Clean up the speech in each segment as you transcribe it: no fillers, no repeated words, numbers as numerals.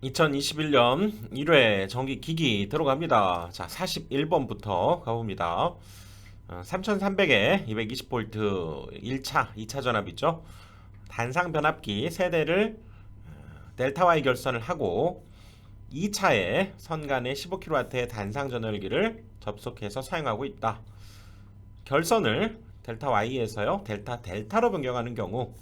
2021년 1회 전기기기 들어갑니다. 자, 41번부터 가봅니다. 3300에 220V 1차, 2차 전압 있죠? 단상 변압기 세대를 델타 Y 결선을 하고 2차에 선간에 15kW의 단상 전열기를 접속해서 사용하고 있다. 결선을 델타 Y에서요, 델타로 변경하는 경우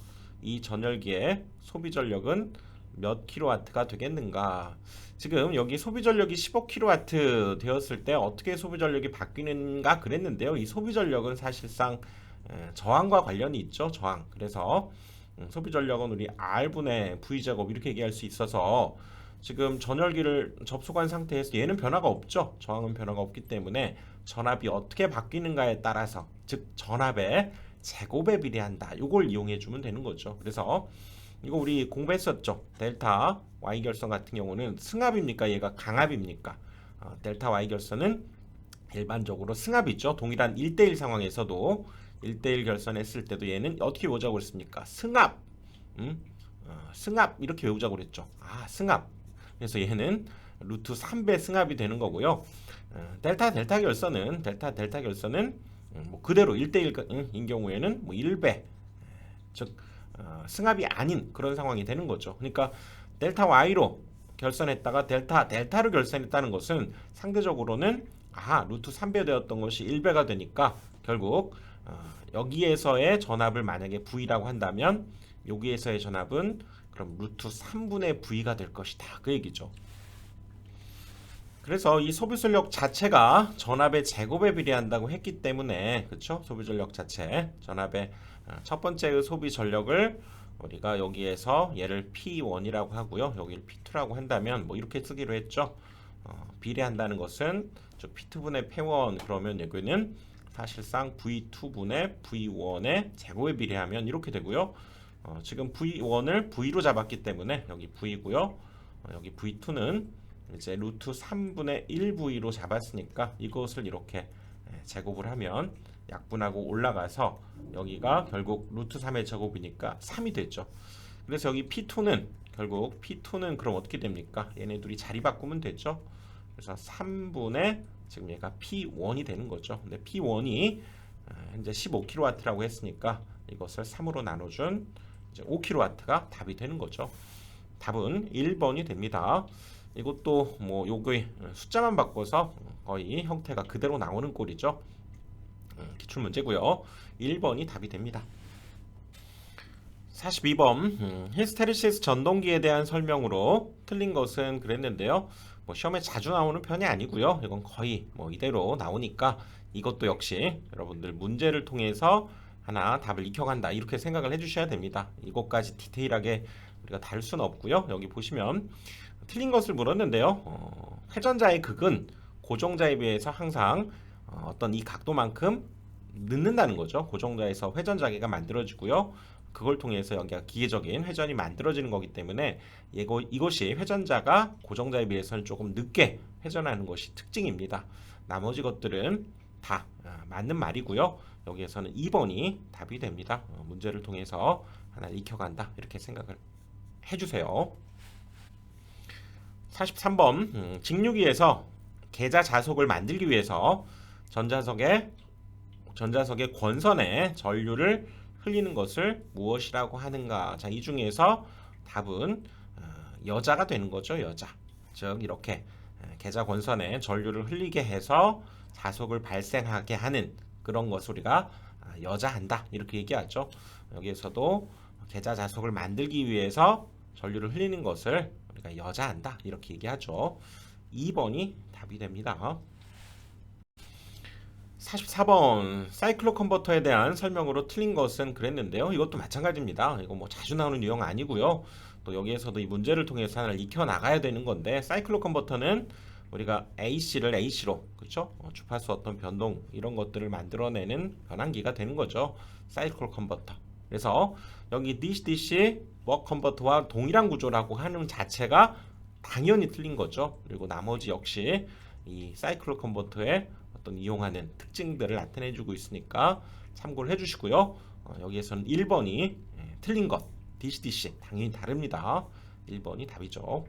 이 전열기의 소비 전력은 몇 킬로와트가 되겠는가? 지금 여기 소비 전력이 15kW 되었을 때 어떻게 소비 전력이 바뀌는가 그랬는데요. 이 소비 전력은 사실상 저항과 관련이 있죠. 저항. 그래서 소비 전력은 우리 R분의 V제곱 이렇게 얘기할 수 있어서 지금 전열기를 접속한 상태에서 얘는 변화가 없죠. 저항은 변화가 없기 때문에 전압이 어떻게 바뀌는가에 따라서 즉 전압의 제곱에 비례한다. 이걸 이용해 주면 되는 거죠. 그래서 이거 우리 공부했었죠. 델타 Y 결선 같은 경우는 승합입니까? 얘가 강합입니까? 델타 Y 결선은 일반적으로 승합이죠. 동일한 1대1 상황에서도 1대1 결선했을 때도 얘는 어떻게 외우자고 그랬습니까? 승합. 승합 이렇게 외우자고 그랬죠. 승합. 그래서 얘는 루트 3배 승합이 되는 거고요. 델타 결선은 뭐 그대로 1대1인 경우에는 뭐 1배. 즉 승합이 아닌 그런 상황이 되는 거죠. 그러니까 델타 Y로 결선했다가 델타로 결선했다는 것은 상대적으로는 루트 3배 되었던 것이 1배가 되니까 결국 여기에서의 전압을 만약에 V라고 한다면 여기에서의 전압은 그럼 루트 3분의 V가 될 것이다. 그 얘기죠. 그래서 이 소비 전력 자체가 전압의 제곱에 비례한다고 했기 때문에 그렇죠? 소비 전력 자체 전압의 첫 번째의 소비 전력을 우리가 여기에서 얘를 P1이라고 하고요. 여기를 P2라고 한다면 뭐 이렇게 쓰기로 했죠. 비례한다는 것은 저 P2분의 P1 그러면 여기는 사실상 V2분의 V1의 제곱에 비례하면 이렇게 되고요. 지금 V1을 V로 잡았기 때문에 여기 V고요. 여기 V2는 이제 루트 3분의 1V로 잡았으니까 이것을 이렇게 제곱을 하면 약분하고 올라가서 여기가 결국 루트 3의 제곱이니까 3이 됐죠. 그래서 여기 P2는 그럼 어떻게 됩니까? 얘네 둘이 자리 바꾸면 되죠. 그래서 3분의 지금 얘가 P1이 되는 거죠. 근데 P1이 현재 15kW라고 했으니까 이것을 3으로 나눠준 이제 5kW가 답이 되는 거죠. 답은 1번이 됩니다. 이것도 뭐 요거의 숫자만 바꿔서 거의 형태가 그대로 나오는 꼴이죠. 기출 문제고요. 1번이 답이 됩니다. 42번 히스테리시스 전동기에 대한 설명으로 틀린 것은 그랬는데요. 뭐 시험에 자주 나오는 편이 아니고요. 이건 거의 뭐 이대로 나오니까 이것도 역시 여러분들 문제를 통해서 하나 답을 익혀간다 이렇게 생각을 해주셔야 됩니다. 이것까지 디테일하게 우리가 다룰 수는 없고요. 여기 보시면 틀린 것을 물었는데요. 회전자의 극은 고정자에 비해서 항상 어떤 이 각도만큼 늦는다는 거죠. 고정자에서 회전자계가 만들어지고요. 그걸 통해서 여기가 기계적인 회전이 만들어지는 거기 때문에 이것이 회전자가 고정자에 비해서는 조금 늦게 회전하는 것이 특징입니다. 나머지 것들은 다 맞는 말이고요. 여기에서는 2번이 답이 됩니다. 문제를 통해서 하나 익혀간다 이렇게 생각을 해주세요. 43번 직류기에서 계좌 자속을 만들기 위해서 전자석의 권선에 전류를 흘리는 것을 무엇이라고 하는가? 자, 이 중에서 답은 여자가 되는 거죠. 여자. 즉 이렇게 계좌 권선에 전류를 흘리게 해서 자속을 발생하게 하는 그런 것을 우리가 여자한다 이렇게 얘기하죠. 여기에서도 계좌 자속을 만들기 위해서 전류를 흘리는 것을 우리가 여자한다 이렇게 얘기하죠. 2번이 답이 됩니다. 44번 사이클로 컨버터에 대한 설명으로 틀린 것은 그랬는데요. 이것도 마찬가지입니다. 이거 뭐 자주 나오는 유형 아니고요. 또 여기에서도 이 문제를 통해서 하나를 익혀 나가야 되는 건데 사이클로 컨버터는 우리가 AC를 AC로 그렇죠? 주파수 어떤 변동 이런 것들을 만들어내는 변환기가 되는 거죠. 사이클로 컨버터. 그래서 여기 DC 벅 컨버터와 동일한 구조라고 하는 자체가 당연히 틀린 거죠. 그리고 나머지 역시 이 사이클로 컨버터의 어떤 이용하는 특징들을 나타내주고 있으니까 참고를 해주시고요. 여기에서는 1번이 틀린 것 DC 당연히 다릅니다. 1번이 답이죠.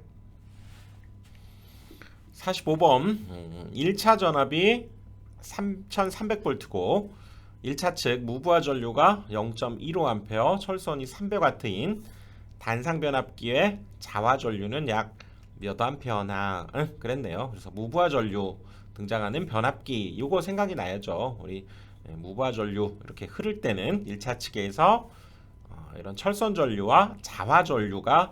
45번 1차 전압이 3300V고 1차 측 무부하 전류가 0.15A, 철선이 300W인 단상 변압기의 자화 전류는 약 몇 암페어나 그랬네요. 그래서 무부하 전류 등장하는 변압기 요거 생각이 나야죠. 우리 무부하 전류 이렇게 흐를 때는 1차 측에서 이런 철선 전류와 자화 전류가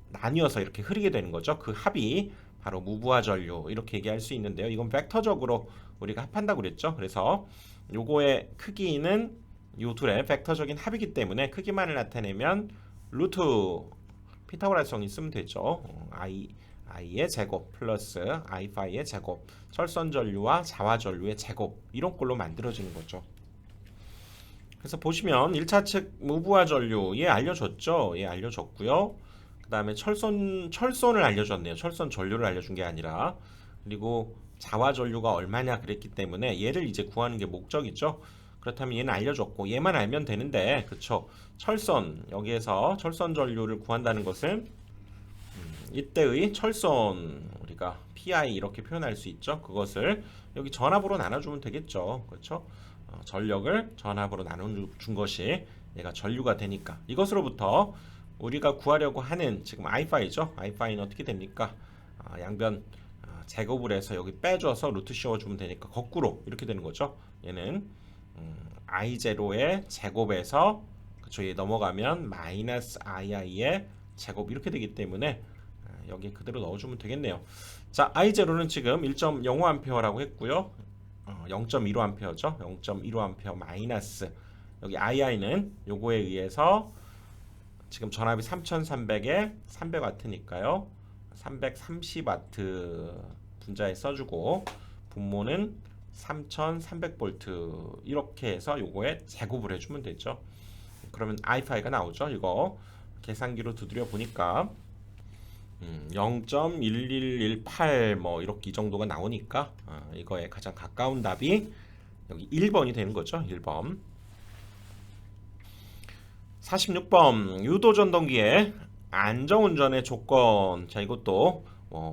나뉘어서 이렇게 흐르게 되는 거죠. 그 합이 바로 무부하 전류 이렇게 얘기할 수 있는데요. 이건 벡터적으로 우리가 합한다고 그랬죠. 그래서 요거의 크기는 요 둘의 벡터적인 합이기 때문에 크기만을 나타내면 루트 피타고라스성이 쓰면 되죠. i의 제곱 플러스 i파이의 제곱, 철선 전류와 자화 전류의 제곱 이런 꼴로 만들어지는 거죠. 그래서 보시면 1차 측 무부하 전류 얘 알려줬죠. 얘 알려줬고요. 그 다음에 철선을 알려줬네요. 철선 전류를 알려준 게 아니라. 그리고 자화 전류가 얼마냐 그랬기 때문에 얘를 이제 구하는 게 목적이죠. 그렇다면 얘는 알려줬고 얘만 알면 되는데, 그쵸? 철선, 여기에서 철선 전류를 구한다는 것은 이때의 철선 우리가 PI 이렇게 표현할 수 있죠. 그것을 여기 전압으로 나눠주면 되겠죠. 그렇죠? 전력을 전압으로 나눠준 것이 얘가 전류가 되니까 이것으로부터 우리가 구하려고 하는 지금 i파이죠. i파이는 어떻게 됩니까? 양변 제곱을 해서 여기 빼줘서 루트 씌워주면 되니까 거꾸로 이렇게 되는 거죠. 얘는 i0의 제곱에서 그쵸, 얘 넘어가면 마이너스 ii의 제곱 이렇게 되기 때문에 여기 그대로 넣어주면 되겠네요. 자, i0는 지금 1.05A라고 했고요. 0.15A죠. 0.15A 마이너스 여기 ii는 요거에 의해서 지금 전압이 3300에 300W니까요. 330W 분자에 써주고 분모는 3300V 이렇게 해서 요거에 제곱을 해주면 되죠. 그러면 i파이가 나오죠. 이거 계산기로 두드려 보니까 0.1118 뭐 이렇게 이 정도가 나오니까 이거에 가장 가까운 답이 여기 1번이 되는 거죠. 1번. 46번 유도전동기의 안정운전의 조건. 자, 이것도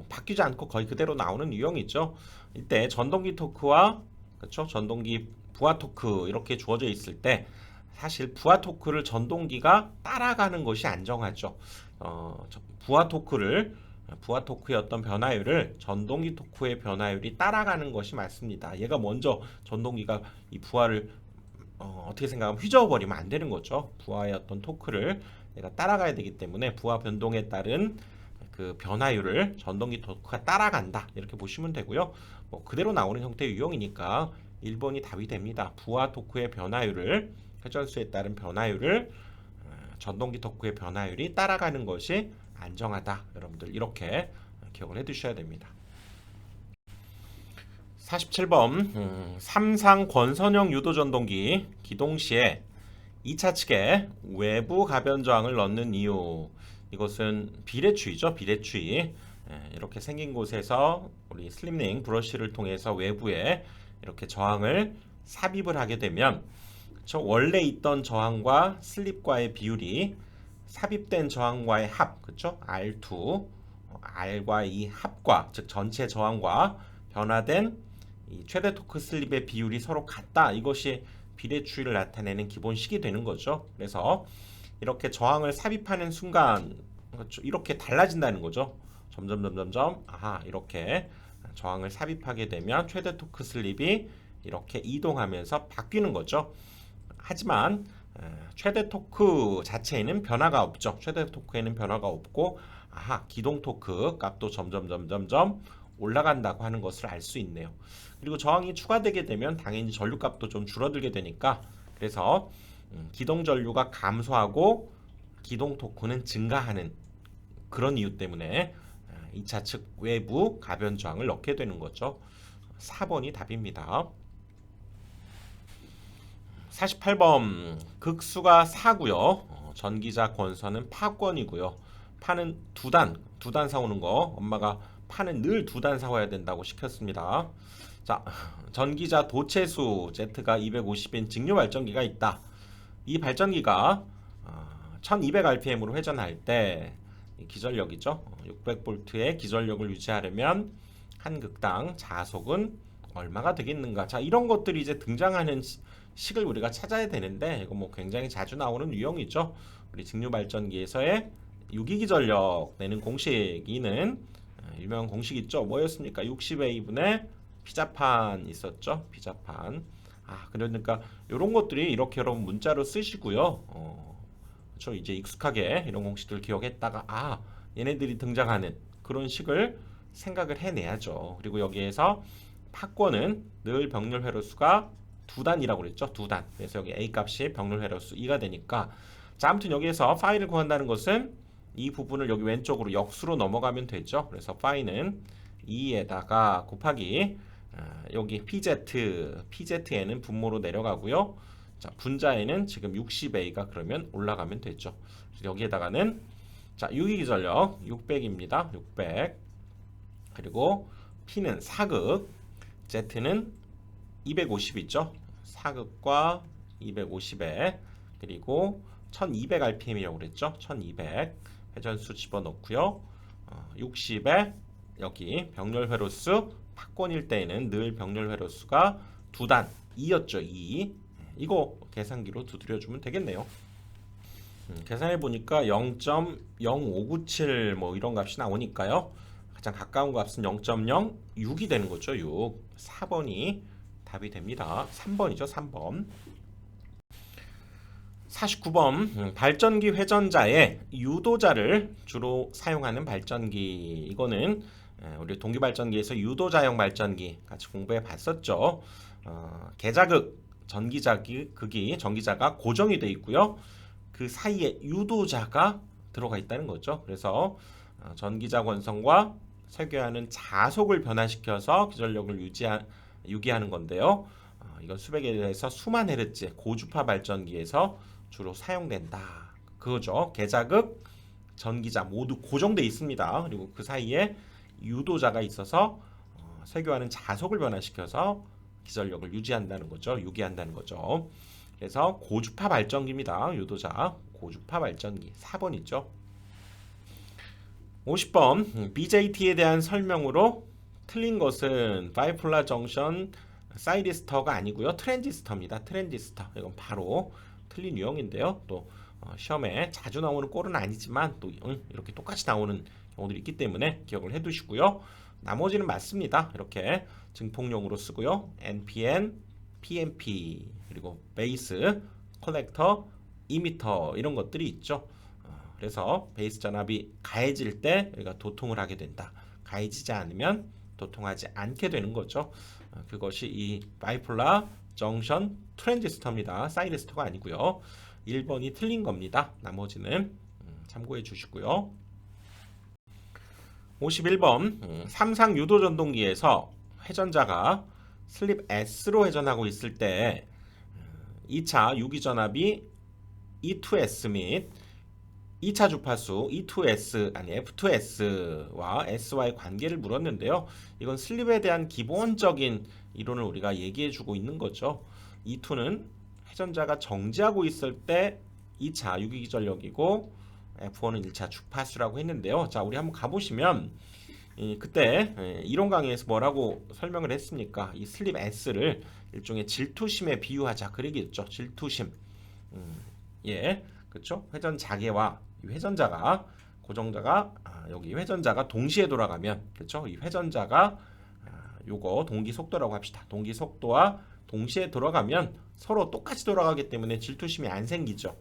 바뀌지 않고 거의 그대로 나오는 유형이죠. 이때 전동기 토크와 그렇죠? 전동기 부하 토크 이렇게 주어져 있을 때 사실 부하 토크를 전동기가 따라가는 것이 안정하죠. 부하 토크의 어떤 변화율을 전동기 토크의 변화율이 따라가는 것이 맞습니다. 얘가 먼저 전동기가 이 부하를 어떻게 생각하면 휘저어버리면 안 되는 거죠. 부하의 어떤 토크를 얘가 따라가야 되기 때문에 부하 변동에 따른 그 변화율을 전동기 토크가 따라간다 이렇게 보시면 되고요. 뭐 그대로 나오는 형태의 유형이니까 1번이 답이 됩니다. 부하 토크의 변화율을 회전수에 따른 변화율을 전동기 토크의 변화율이 따라가는 것이 안정하다. 여러분들 이렇게 기억을 해두셔야 됩니다. 47번 삼상 권선형 유도전동기 기동 시에 2차 측에 외부 가변 저항을 넣는 이유. 이것은 비례추이죠. 비례추이. 이렇게 생긴 곳에서 우리 슬립링 브러쉬를 통해서 외부에 이렇게 저항을 삽입을 하게 되면 원래 있던 저항과 슬립과의 비율이 삽입된 저항과의 합, 그렇죠? R2, R과 이 합과 즉 전체 저항과 변화된 이 최대 토크 슬립의 비율이 서로 같다. 이것이 비례추이를 나타내는 기본식이 되는 거죠. 그래서 이렇게 저항을 삽입하는 순간 그렇죠? 이렇게 달라진다는 거죠. 점점 이렇게 저항을 삽입하게 되면 최대 토크 슬립이 이렇게 이동하면서 바뀌는 거죠. 하지만 최대 토크 자체에는 변화가 없죠. 최대 토크에는 변화가 없고 기동 토크 값도 점점 올라간다고 하는 것을 알 수 있네요. 그리고 저항이 추가되게 되면 당연히 전류 값도 좀 줄어들게 되니까 그래서 기동 전류가 감소하고 기동 토크는 증가하는 그런 이유 때문에 2차 측 외부 가변 저항을 넣게 되는 거죠. 4번이 답입니다. 48번 극수가 4고요. 전기자 권선은 파권이고요. 파는 두 단 사오는 거 엄마가 파는 늘 2단 사와야 된다고 시켰습니다. 자, 전기자 도체수 Z가 250인 직류 발전기가 있다. 이 발전기가 1200rpm으로 회전할 때 기전력이죠. 600V의 기전력을 유지하려면 한 극당 자속은 얼마가 되겠는가. 자, 이런 것들이 이제 등장하는 식을 우리가 찾아야 되는데 이거 뭐 굉장히 자주 나오는 유형이죠. 우리 직류 발전기에서의 유기기 전력 내는 공식이는 유명한 공식 있죠. 뭐였습니까? 60A분의 피자판 있었죠. 피자판. 그러니까 이런 것들이 이렇게 여러분 문자로 쓰시고요. 그렇죠. 이제 익숙하게 이런 공식들 기억했다가 얘네들이 등장하는 그런 식을 생각을 해내야죠. 그리고 여기에서 파권은 늘 병렬 회로수가 두 단이라고 그랬죠. 두 단. 그래서 여기 A 값이 병렬 회로수 2가 되니까 자, 아무튼 여기에서 파이를 구한다는 것은 이 부분을 여기 왼쪽으로 역수로 넘어가면 되죠. 그래서 파이는 2에다가 곱하기 여기 PZN은 분모로 내려가고요. 자, 분자에는 지금 60A가 그러면 올라가면 되죠. 여기에다가는 자, 유기기 전력 600입니다. 600. 그리고 P는 4극, Z는 250 있죠. 4극과 250에 그리고 1200rpm이라고 그랬죠. 1200 회전수 집어넣고요. 60에 여기 병렬 회로수 파권일 때에는 늘 병렬 회로수가 두 단 2였죠. 2. 이거 계산기로 두드려주면 되겠네요. 계산해 보니까 0.0597 뭐 이런 값이 나오니까요. 가장 가까운 값은 0.06이 되는 거죠. 6. 4번이 답이 됩니다. 3번이죠. 3번. 49번 발전기 회전자의 유도자를 주로 사용하는 발전기. 이거는 우리 동기발전기에서 유도자형 발전기 같이 공부해 봤었죠. 계자극 전기자가 고정이 되어 있고요. 그 사이에 유도자가 들어가 있다는 거죠. 그래서 전기자 권성과 설계하는 자속을 변화시켜서 기전력을 유기하는 건데요. 이건 수백에 대해서 수만 헤르츠 고주파 발전기에서 주로 사용된다. 그거죠. 계자극, 전기자 모두 고정돼 있습니다. 그리고 그 사이에 유도자가 있어서 설교하는 자속을 변화시켜서 기전력을 유지한다는 거죠. 유기한다는 거죠. 그래서 고주파 발전기입니다. 유도자 고주파 발전기 4번 있죠. 50번 BJT에 대한 설명으로 틀린 것은 바이폴라 정션 사이리스터가 아니고요. 트랜지스터입니다. 트랜지스터. 이건 바로 틀린 유형인데요. 또 시험에 자주 나오는 꼴은 아니지만 또 이렇게 똑같이 나오는 경우들이 있기 때문에 기억을 해두시고요. 나머지는 맞습니다. 이렇게 증폭용으로 쓰고요. NPN, PNP 그리고 베이스, 컬렉터, 이미터 이런 것들이 있죠. 그래서 베이스 전압이 가해질 때 우리가 도통을 하게 된다. 가해지지 않으면 도통하지 않게 되는 거죠. 그것이 이 바이폴라 정션 트랜지스터입니다. 사이리스터가 아니고요. 1번이 틀린 겁니다. 나머지는 참고해 주시고요. 51번 삼상 유도 전동기에서 회전자가 슬립 S로 회전하고 있을 때 2차 유기 전압이 E2S 및 2차 주파수 F2S와 S와의 관계를 물었는데요. 이건 슬립에 대한 기본적인 이론을 우리가 얘기해주고 있는 거죠. E2는 회전자가 정지하고 있을 때 2차 유기기 전력이고 F1은 1차 주파수라고 했는데요. 자, 우리 한번 가보시면 그때 이론 강의에서 뭐라고 설명을 했습니까? 이 슬립 S를 일종의 질투심에 비유하자 그러겠죠. 질투심. 그렇죠? 회전 자계와 이 회전자가 고정자가 여기 회전자가 동시에 돌아가면 그렇죠? 이 회전자가 요거 동기 속도라고 합시다. 동기 속도와 동시에 돌아가면 서로 똑같이 돌아가기 때문에 질투심이 안 생기죠.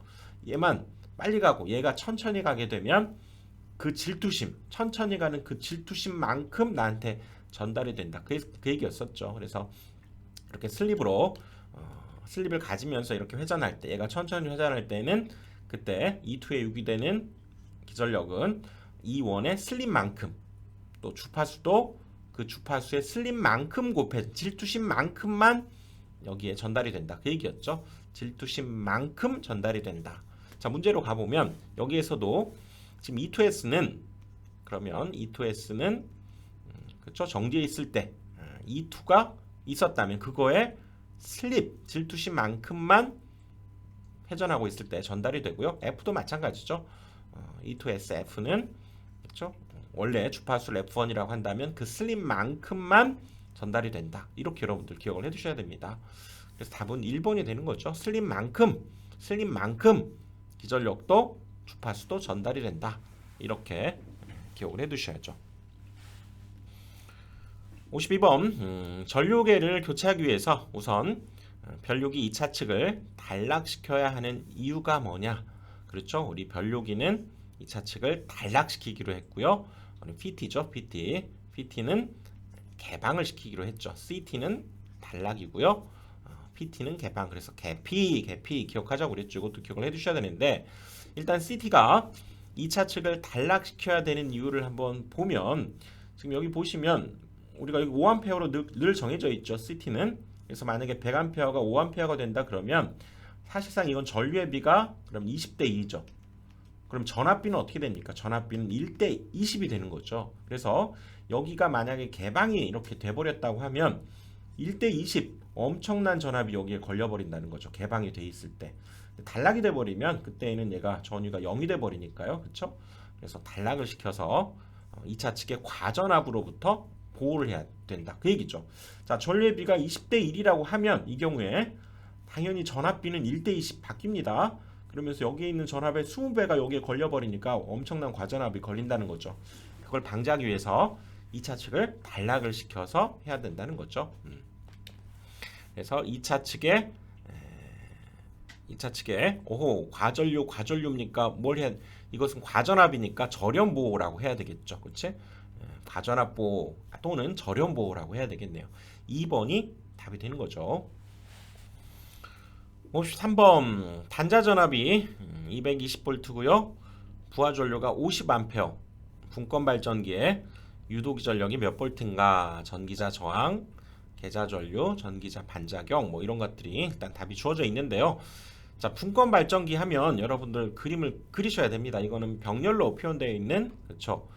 얘만 빨리 가고 얘가 천천히 가게 되면 그 질투심, 천천히 가는 그 질투심만큼 나한테 전달이 된다. 그 얘기였었죠. 그래서 이렇게 슬립을 가지면서 이렇게 회전할 때 얘가 천천히 회전할 때는 그때 E2에 유기되는 기전력은 E1의 슬립만큼 또 주파수도 그 주파수의 슬립만큼 곱해 질투심만큼만 여기에 전달이 된다. 그 얘기였죠. 질투심만큼 전달이 된다. 자, 문제로 가보면 여기에서도 지금 E2S는 그러면 E2S는 그렇죠? 정지해 있을 때 E2가 있었다면 그거에 슬립 질투심만큼만 회전하고 있을 때 전달이 되고요. F도 마찬가지죠. E2S F는 그렇죠? 원래 주파수를 F1이라고 한다면 그 슬림만큼만 전달이 된다. 이렇게 여러분들 기억을 해두셔야 됩니다. 그래서 답은 1번이 되는 거죠. 슬림만큼 기전력도 주파수도 전달이 된다. 이렇게 기억을 해두셔야죠. 52번 전류계를 교체하기 위해서 우선 변류기 2차 측을 단락시켜야 하는 이유가 뭐냐. 그렇죠. 우리 변류기는 2차 측을 단락시키기로 했고요. PT죠. PT는 개방을 시키기로 했죠. CT는 단락이고요. PT는 개방. 그래서 개피 기억하자고 그랬죠. 이것도 기억을 해두셔야 되는데 일단 CT가 2차 측을 단락시켜야 되는 이유를 한번 보면 지금 여기 보시면 우리가 여기 5A로 늘 정해져 있죠. CT는. 그래서 만약에 100A가 5A가 된다 그러면 사실상 이건 전류의 비가 그럼 20대 2죠. 그럼 전압비는 어떻게 됩니까? 전압비는 1대 20이 되는 거죠. 그래서 여기가 만약에 개방이 이렇게 돼버렸다고 하면 1대 20 엄청난 전압이 여기에 걸려버린다는 거죠. 개방이 돼 있을 때. 단락이 돼버리면 그때는 얘가 전위가 0이 돼버리니까요. 그렇죠? 그래서 단락을 시켜서 2차 측의 과전압으로부터 보호를 해야 된다. 그 얘기죠. 자, 전류의 비가 20대 1이라고 하면 이 경우에 당연히 전압비는 1대 20 바뀝니다. 그러면서 여기에 있는 전압의 20배가 여기에 걸려버리니까 엄청난 과전압이 걸린다는 거죠. 그걸 방지하기 위해서 2차 측을 단락을 시켜서 해야 된다는 거죠. 그래서 2차 측에 오호 과전류입니까? 뭘 해야 이것은 과전압이니까 저렴 보호라고 해야 되겠죠. 그렇지? 과전압 보호 또는 저렴 보호라고 해야 되겠네요. 2번이 답이 되는 거죠. 53번 단자 전압이 220V고요. 부하 전류가 50A. 분권 발전기에 유도기 전력이 몇 볼트인가? 전기자 저항, 계자 전류, 전기자 반작용 뭐 이런 것들이 일단 답이 주어져 있는데요. 자, 분권 발전기 하면 여러분들 그림을 그리셔야 됩니다. 이거는 병렬로 표현되어 있는 그렇죠.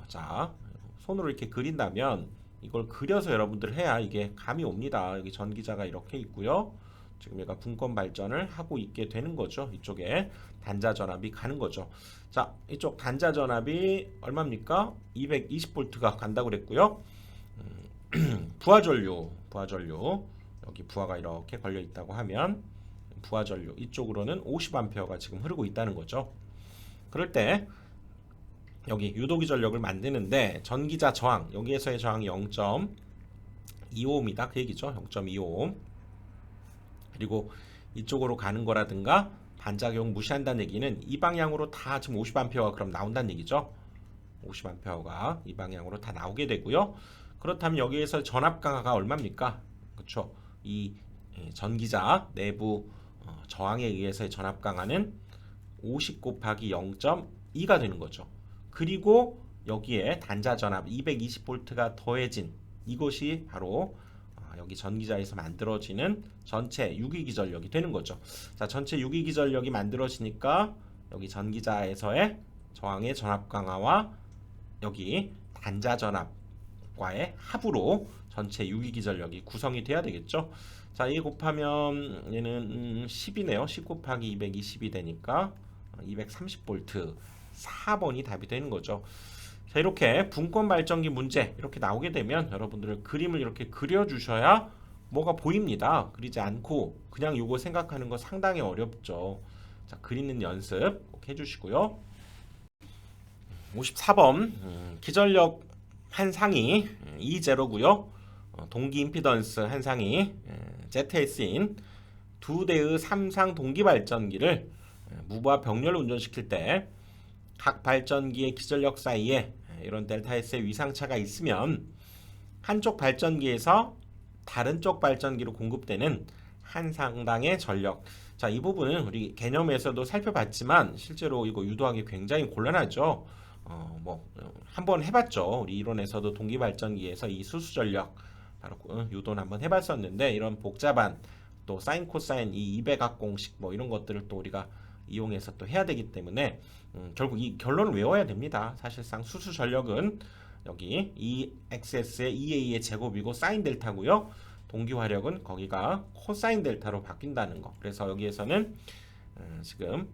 자, 손으로 이렇게 그린다면 이걸 그려서 여러분들 해야 이게 감이 옵니다. 여기 전기자가 이렇게 있고요. 지금 얘가 분권 발전을 하고 있게 되는 거죠. 이쪽에 단자 전압이 가는 거죠. 자, 이쪽 단자 전압이 얼마입니까? 220V가 간다고 그랬고요. 부하 전류 여기 부하가 이렇게 걸려 있다고 하면 부하 전류 이쪽으로는 50A가 지금 흐르고 있다는 거죠. 그럴 때 여기 유도기 전력을 만드는데 전기자 저항 여기에서의 저항이 0.25입니다. 그 얘기죠. 0.25 그리고 이쪽으로 가는 거라든가 반작용 무시한다는 얘기는 이 방향으로 다 지금 50A가 그럼 나온다는 얘기죠. 50A가 이 방향으로 다 나오게 되고요. 그렇다면 여기에서 전압 강화가 얼마입니까? 그렇죠. 이 전기자 내부 저항에 의해서의 전압 강화는 50 곱하기 0.2가 되는 거죠. 그리고 여기에 단자 전압 220V가 더해진 이것이 바로 여기 전기자에서 만들어지는 전체 유기기 전력이 되는 거죠. 자, 전체 유기기 전력이 만들어지니까 여기 전기자에서의 저항의 전압 강화와 여기 단자 전압과의 합으로 전체 유기기 전력이 구성이 돼야 되겠죠. 자, 이 곱하면 얘는 10이네요. 10 곱하기 220이 되니까 230V 4번이 답이 되는 거죠. 자, 이렇게 분권 발전기 문제 이렇게 나오게 되면 여러분들 그림을 이렇게 그려주셔야 뭐가 보입니다. 그리지 않고 그냥 요거 생각하는 거 상당히 어렵죠. 자, 그리는 연습 꼭 해주시고요. 54번 기전력 한 상이 E0고요. 동기 임피던스 한 상이 ZS인 두 대의 3상 동기 발전기를 무부하 병렬로 운전시킬 때 각 발전기의 기전력 사이에 이런 델타 S의 위상차가 있으면 한쪽 발전기에서 다른 쪽 발전기로 공급되는 한 상당의 전력. 자, 이 부분은 우리 개념에서도 살펴봤지만 실제로 이거 유도하기 굉장히 곤란하죠. 한번 해봤죠. 우리 이론에서도 동기 발전기에서 이 수수 전력 바로 유도는 한번 해봤었는데 이런 복잡한 또 사인 코사인 이 200학 공식 뭐 이런 것들을 또 우리가 이용해서 또 해야 되기 때문에 결국 이 결론을 외워야 됩니다. 사실상 수수 전력은 여기 EXS의 EA의 제곱이고 사인 델타고요. 동기 화력은 거기가 코사인 델타로 바뀐다는 거. 그래서 여기에서는 지금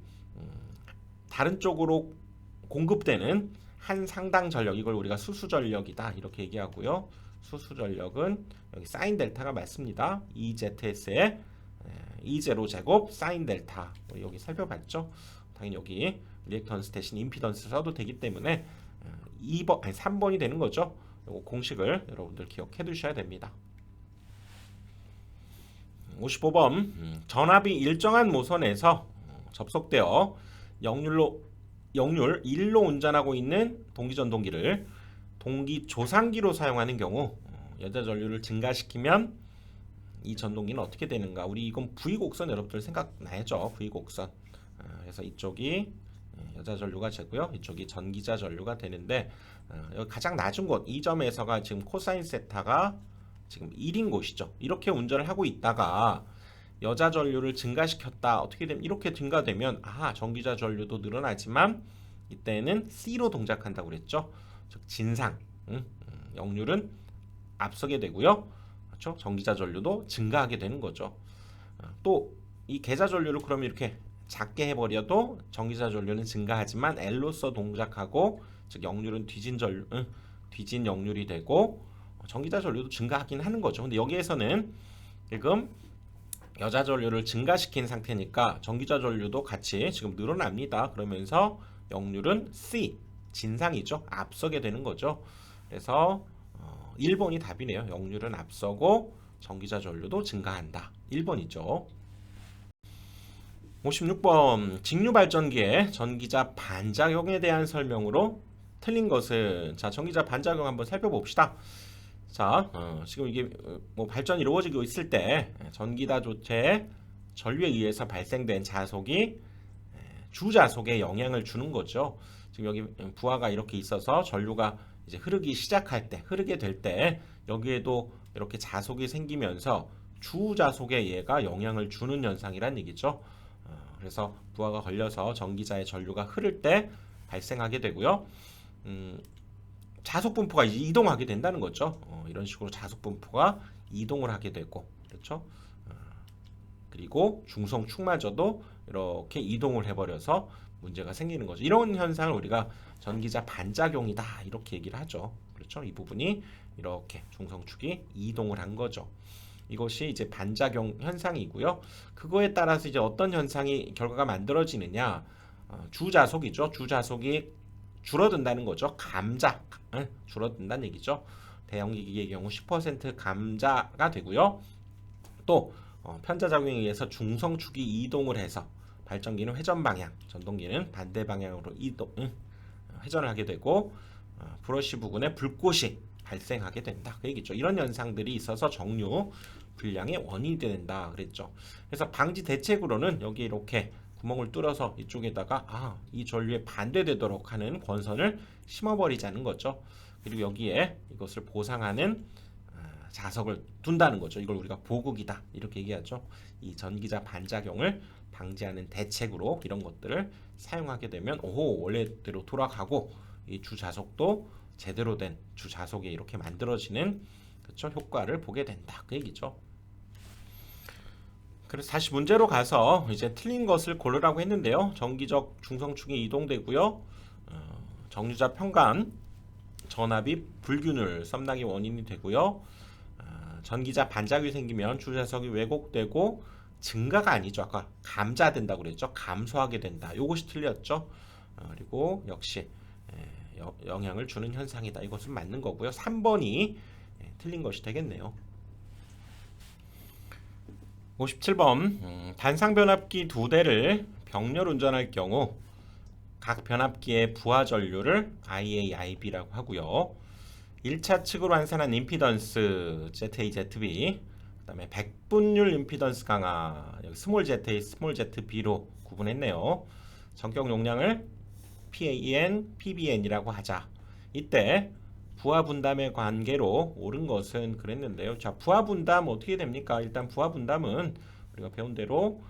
다른 쪽으로 공급되는 한 상당 전력, 이걸 우리가 수수 전력이다 이렇게 얘기하고요. 수수 전력은 여기 사인 델타가 맞습니다. EZS의 E0 제곱 사인 델타, 여기 살펴봤죠. 당연히 여기 리액턴스 대신 임피던스 써도 되기 때문에 2번 아니 3번이 되는 거죠. 요거 공식을 여러분들 기억해 두셔야 됩니다. 55번 전압이 일정한 모선에서 접속되어 역률 1로 운전하고 있는 동기전동기를 동기 조상기로 사용하는 경우 여자 전류를 증가시키면 이 전동기는 어떻게 되는가? 우리 이건 V곡선 여러분들 생각나죠? V곡선. 그래서 이쪽이 여자 전류가 되고요. 이쪽이 전기자 전류가 되는데 여기 가장 낮은 곳 이 점에서가 지금 코사인 세타가 지금 1인 곳이죠. 이렇게 운전을 하고 있다가 여자 전류를 증가시켰다. 어떻게 되면 이렇게 증가되면 전기자 전류도 늘어나지만 이때는 C로 동작한다고 그랬죠. 즉 진상 역률은 앞서게 되고요. 그렇죠? 전기자 전류도 증가하게 되는 거죠. 또 이 계자 전류를 그러면 이렇게 작게 해버려도 전기자 전류는 증가하지만 L로서 동작하고 즉 역률은 뒤진 역률이 되고 전기자 전류도 증가하긴 하는 거죠. 근데 여기에서는 지금 여자 전류를 증가시킨 상태니까 전기자 전류도 같이 지금 늘어납니다. 그러면서 역률은 C 진상이죠. 앞서게 되는 거죠. 그래서 1번이 답이네요. 역률은 앞서고 전기자 전류도 증가한다. 1번이죠. 56번 직류발전기의 전기자 반작용에 대한 설명으로 틀린 것은 전기자 반작용 한번 살펴봅시다. 지금 이게 뭐 발전이 이루어지고 있을 때 전기다 조체의 전류에 의해서 발생된 자속이 주자속에 영향을 주는 거죠. 지금 여기 부하가 이렇게 있어서 전류가 이제 흐르게 될 때 여기에도 이렇게 자속이 생기면서 주자속에 얘가 영향을 주는 현상이란 얘기죠. 그래서 부하가 걸려서 전기자의 전류가 흐를 때 발생하게 되고요. 자속 분포가 이동하게 된다는 거죠. 이런 식으로 자속 분포가 이동을 하게 되고, 그렇죠? 그리고 중성축마저도 이렇게 이동을 해버려서 문제가 생기는 거죠. 이런 현상을 우리가 전기자 반작용이다 이렇게 얘기를 하죠. 그렇죠? 이 부분이 이렇게 중성축이 이동을 한 거죠. 이것이 이제 반작용 현상이고요. 그거에 따라서 이제 어떤 현상이 결과가 만들어지느냐, 주자속이죠. 주자속이 줄어든다는 거죠. 줄어든다는 얘기죠. 대형기기의 경우 10% 감자가 되고요. 또 편자작용에 의해서 중성축이 이동을 해서 발전기는 회전 방향, 전동기는 반대 방향으로 회전을 하게 되고 브러쉬 부근에 불꽃이 발생하게 된다. 그 얘기죠. 이런 현상들이 있어서 정류 불량의 원인이 된다 그랬죠. 그래서 방지 대책으로는 여기 이렇게 구멍을 뚫어서 이쪽에다가 이 전류에 반대되도록 하는 권선을 심어버리자는 거죠. 그리고 여기에 이것을 보상하는 자석을 둔다는 거죠. 이걸 우리가 보극이다 이렇게 얘기하죠. 이 전기자 반작용을 방지하는 대책으로 이런 것들을 사용하게 되면 원래대로 돌아가고 이 주자석도 제대로 된 주자석에 이렇게 만들어지는 그렇죠? 효과를 보게 된다 그 얘기죠. 그래서 다시 문제로 가서 이제 틀린 것을 고르라고 했는데요. 정기적 중성축이 이동되고요. 정류자 편간 전압이 불균을 썸나기 원인이 되고요. 전기자 반작용이 생기면 주자석이 왜곡되고 증가가 아니죠. 아까 감자된다고 그랬죠. 감소하게 된다. 요것이 틀렸죠. 그리고 역시 영향을 주는 현상이다. 이것은 맞는 거고요. 3번이 틀린 것이 되겠네요. 57번 단상변압기 2대를 병렬 운전할 경우 각 변압기의 부하 전류를 IA, IB라고 하고요. 1차 측으로 환산한 임피던스 ZA, ZB 그 다음에 백분율 임피던스 강화 여기 스몰 ZA, 스몰 ZB로 구분했네요. 전격 용량을 PAN, PBN이라고 하자. 이때 부하 분담의 관계로 옳은 것은 그랬는데요. 자, 부하 분담 어떻게 됩니까? 일단 부하 분담은 우리가 배운 대로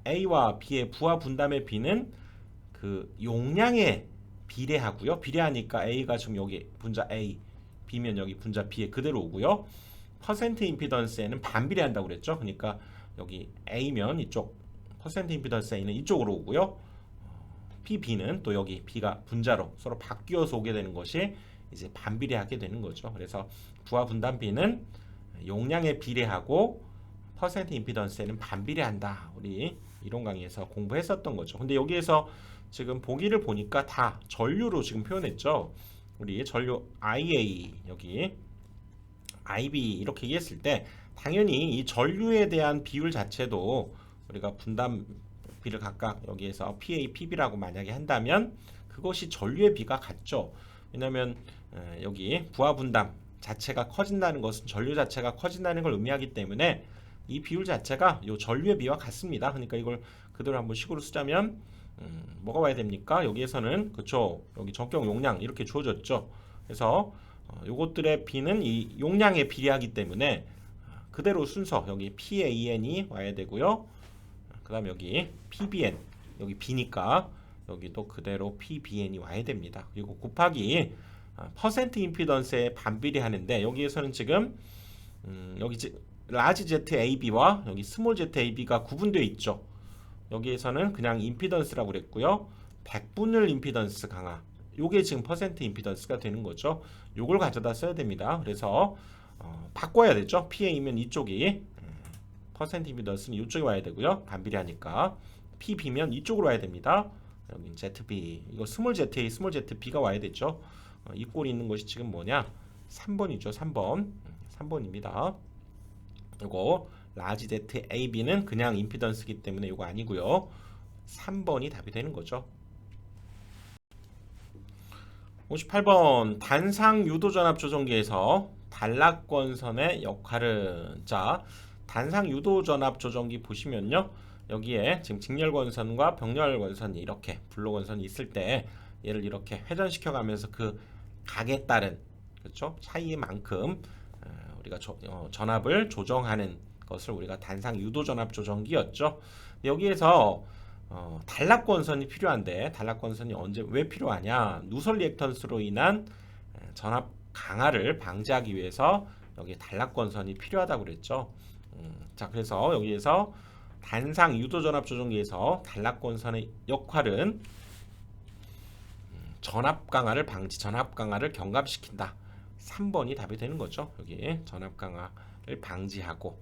A와 B의 부하 분담의 B는 그 용량에 비례하고요. 비례하니까 A가 지금 여기 분자 A, B면 여기 분자 B에 그대로 오고요. 퍼센트 임피던스에는 반비례한다고 그랬죠. 그러니까 여기 A면 이쪽 퍼센트 임피던스 A는 이쪽으로 오고요. PB는 또 여기 B가 분자로 서로 바뀌어서 오게 되는 것이 이제 반비례하게 되는 거죠. 그래서 부하 분단 B는 용량에 비례하고 퍼센트 임피던스에는 반비례한다. 우리 이론 강의에서 공부했었던 거죠. 근데 여기에서 지금 보기를 보니까 다 전류로 지금 표현했죠. 우리 전류 IA 여기 IB 이렇게 얘기했을 때 당연히 이 전류에 대한 비율 자체도 우리가 분단 비를 각각 여기에서 PA, PB라고 만약에 한다면 그것이 전류의 비가 같죠. 왜냐하면 여기 부하 분담 자체가 커진다는 것은 전류 자체가 커진다는 걸 의미하기 때문에 이 비율 자체가 이 전류의 비와 같습니다. 그러니까 이걸 그대로 한번 식으로 쓰자면 뭐가 와야 됩니까? 여기에서는 그쵸, 여기 전격 용량 이렇게 주어졌죠. 그래서 요것들의 비는 이 용량에 비례하기 때문에 그대로 순서 여기 PAN이 와야 되고요. 그 다음 여기 PBN 여기 B니까 여기도 그대로 PBN이 와야 됩니다. 그리고 곱하기 퍼센트 임피던스에 반비례 하는데 여기에서는 지금 여기 라지 ZAB와 여기 스몰 ZAB가 구분되어 있죠. 여기에서는 그냥 임피던스라고 그랬고요. 100분을 임피던스 강화 요게 지금 퍼센트 임피던스가 되는 거죠. 요걸 가져다 써야 됩니다. 그래서 바꿔야 되죠. PA면 이쪽이 퍼센트 임피던스는 이쪽에 와야 되고요. 반비례하니까 PB면 이쪽으로 와야 됩니다. 여기 ZB 이거 스몰 ZA 스몰 ZB가 와야 되죠. 이 꼴이 있는 것이 지금 뭐냐 3번이죠. 3번입니다. 요거 라지 ZAB는 그냥 임피던스기 때문에 요거 아니고요. 3번이 답이 되는 거죠. 58번 단상 유도 전압 조정기에서 단락권선의 역할은 자 단상 유도 전압 조정기 보시면요. 여기에 지금 직렬권선과 병렬권선이 이렇게 블록권선이 있을 때 얘를 이렇게 회전시켜 가면서 그 각에 따른 그렇죠? 차이의 만큼 우리가 전압을 조정하는 것을 우리가 단상 유도 전압 조정기였죠. 여기에서 단락권선이 필요한데 단락권선이 언제 왜 필요하냐? 누설 리액턴스로 인한 전압 강화를 방지하기 위해서 여기 단락권선이 필요하다고 그랬죠. 자 그래서 여기에서 단상 유도 전압 조정기에서 단락권선의 역할은 전압 강화를 전압 강화를 경감시킨다. 3번이 답이 되는 거죠. 여기 전압 강화를 방지하고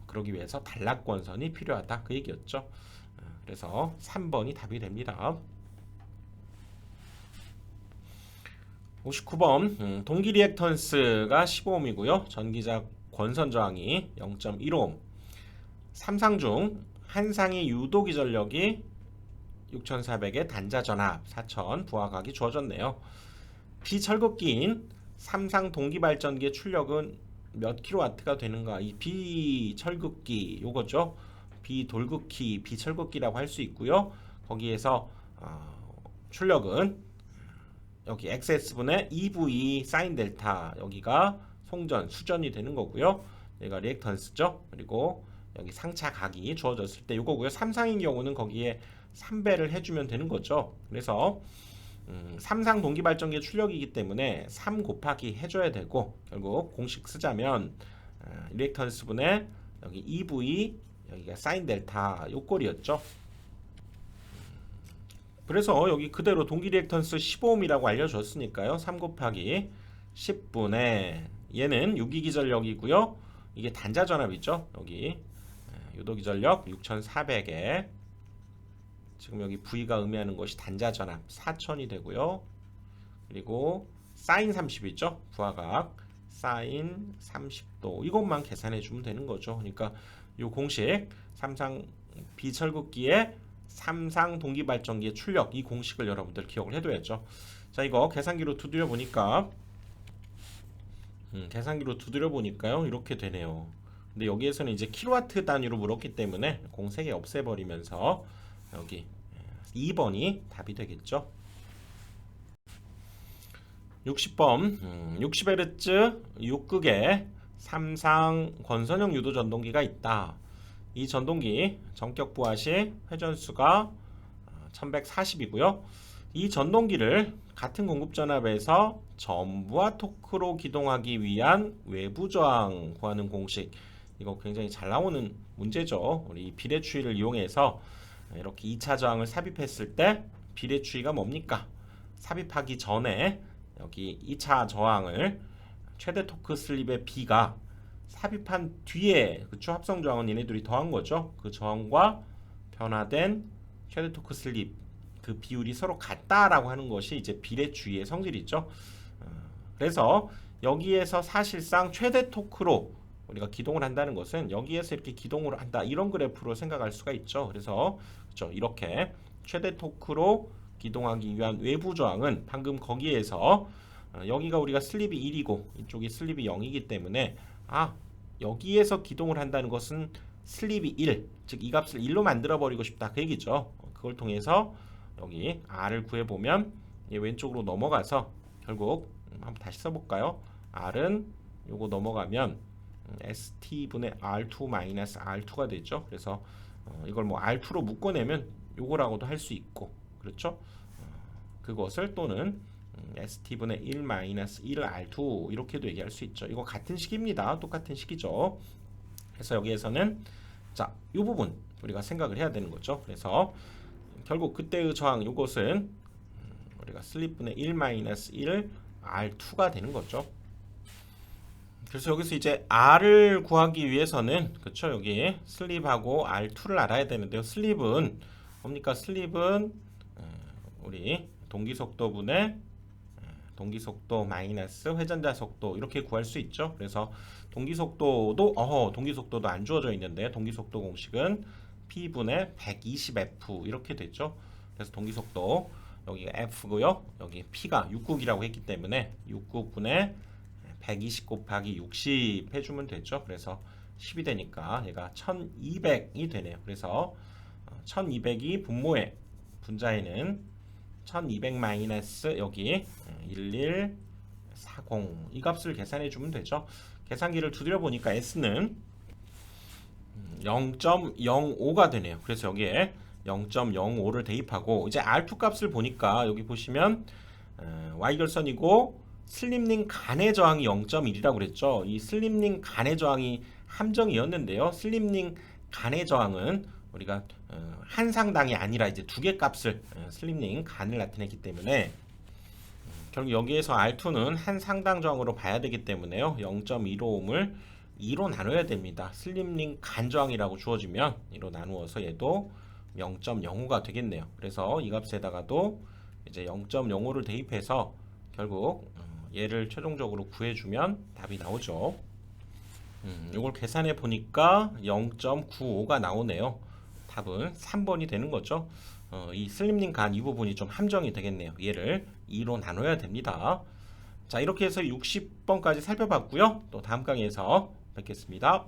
그러기 위해서 단락권선이 필요하다. 그 얘기였죠. 그래서 3번이 답이 됩니다. 59번 동기 리액턴스가 15ohm이고요. 전기자 권선 저항이 0.15ohm. 3상 중 한 상의 유도 기전력이 6400의 단자 전압 4000 부하각이 주어졌네요. 비철극기인 3상 동기발전기의 출력은 몇 킬로와트가 되는가? 이 비철극기 요거죠. 비돌극기, 비철극기라고 할 수 있고요. 거기에서 출력은 여기 XS분의 2V 사인 델타 여기가 송전, 수전이 되는 거고요. 여기가 리액턴스죠. 그리고 여기 상차 각이 주어졌을 때 요거고요. 3상인 경우는 거기에 3배를 해주면 되는 거죠. 그래서 3상 동기발전기의 출력이기 때문에 3 곱하기 해줘야 되고 결국 공식 쓰자면 리액턴스분의 여기 2V 여기가 사인 델타 요 꼴이었죠. 그래서 여기 그대로 동기 리액턴스 15ohm이라고 알려줬으니까요. 3 곱하기 10분의 얘는 유기기전력이고요. 이게 단자 전압이죠. 여기 유도기전력 6400에 지금 여기 V가 의미하는 것이 단자 전압 4000이 되고요. 그리고 사인 30이죠. 부하각 사인 30도 이것만 계산해 주면 되는 거죠. 그러니까 이 공식 삼상 비철극기의 삼상 동기발전기의 출력 이 공식을 여러분들 기억을 해둬야죠. 자 이거 계산기로 두드려 보니까 계산기로 두드려 보니까요 이렇게 되네요. 근데 여기에서는 이제 킬로와트 단위로 물었기 때문에 공 3개 없애버리면서 여기 2번이 답이 되겠죠. 60번 60Hz 6극의 삼상 권선형 유도 전동기가 있다. 이 전동기 전격 부하 시 회전수가 1140이고요. 이 전동기를 같은 공급 전압에서 전부하 토크로 기동하기 위한 외부 저항 구하는 공식 이거 굉장히 잘 나오는 문제죠. 우리 비례 추이를 이용해서 이렇게 2차 저항을 삽입했을 때 비례추이가 뭡니까? 삽입하기 전에 여기 2차 저항을 최대 토크 슬립의 B가 삽입한 뒤에 그쵸? 합성 저항은 얘네들이 더한 거죠. 그 저항과 변화된 최대 토크 슬립 그 비율이 서로 같다라고 하는 것이 이제 비례추이의 성질이죠. 그래서 여기에서 사실상 최대 토크로 우리가 기동을 한다는 것은 여기에서 이렇게 기동을 한다 이런 그래프로 생각할 수가 있죠. 그래서 그렇죠. 이렇게 최대 토크로 기동하기 위한 외부 저항은 방금 거기에서 여기가 우리가 슬립이 1이고 이쪽이 슬립이 0이기 때문에 여기에서 기동을 한다는 것은 슬립이 1, 즉 이 값을 1로 만들어 버리고 싶다 그 얘기죠. 그걸 통해서 여기 R을 구해보면 왼쪽으로 넘어가서 결국 한번 다시 써볼까요? R은 요거 넘어가면 ST분의 R2 마이너스 R2가 되죠. 그래서 이걸 뭐 R2로 묶어내면 요거라고도 할 수 있고 그렇죠? 그것을 또는 ST분의 1 마이너스 1을 R2 이렇게도 얘기할 수 있죠. 이거 같은 식입니다. 똑같은 식이죠. 그래서 여기에서는 자, 이 부분 우리가 생각을 해야 되는 거죠. 그래서 결국 그때의 저항 이것은 우리가 슬립분의 1 마이너스 1 R2가 되는 거죠. 그래서 여기서 이제 R을 구하기 위해서는 그렇죠. 여기 슬립하고 R2를 알아야 되는데요. 슬립은 뭡니까? 슬립은 우리 동기속도분의 동기속도 마이너스 회전자 속도 이렇게 구할 수 있죠. 그래서 동기속도도 안 주어져 있는데 동기속도 공식은 P분의 120F 이렇게 되죠. 그래서 동기속도 여기가 F고요. 여기 P가 6국이라고 했기 때문에 6국분의 120 곱하기 60 해주면 되죠. 그래서 10이 되니까 얘가 1200이 되네요. 그래서 1200이 분모에 분자에는 1200 마이너스 여기 1140 이 값을 계산해 주면 되죠. 계산기를 두드려 보니까 S는 0.05가 되네요. 그래서 여기에 0.05를 대입하고 이제 R2 값을 보니까 여기 보시면 Y결선이고 슬립링 간의 저항이 0.1이라고 그랬죠. 이 슬립링 간의 저항이 함정이었는데요. 슬립링 간의 저항은 우리가 한 상당이 아니라 이제 두 개 값을 슬립링 간을 나타냈기 때문에 결국 여기에서 R2는 한 상당 저항으로 봐야 되기 때문에요. 0.15옴을 2로 나눠야 됩니다. 슬립링 간 저항이라고 주어지면 2로 나누어서 얘도 0.05가 되겠네요. 그래서 이 값에다가도 이제 0.05를 대입해서 결국 얘를 최종적으로 구해주면 답이 나오죠. 이걸 계산해 보니까 0.95가 나오네요. 답은 3번이 되는 거죠. 이 슬립링 간 이 부분이 좀 함정이 되겠네요. 얘를 2로 나눠야 됩니다. 자, 이렇게 해서 60번까지 살펴봤고요. 또 다음 강의에서 뵙겠습니다.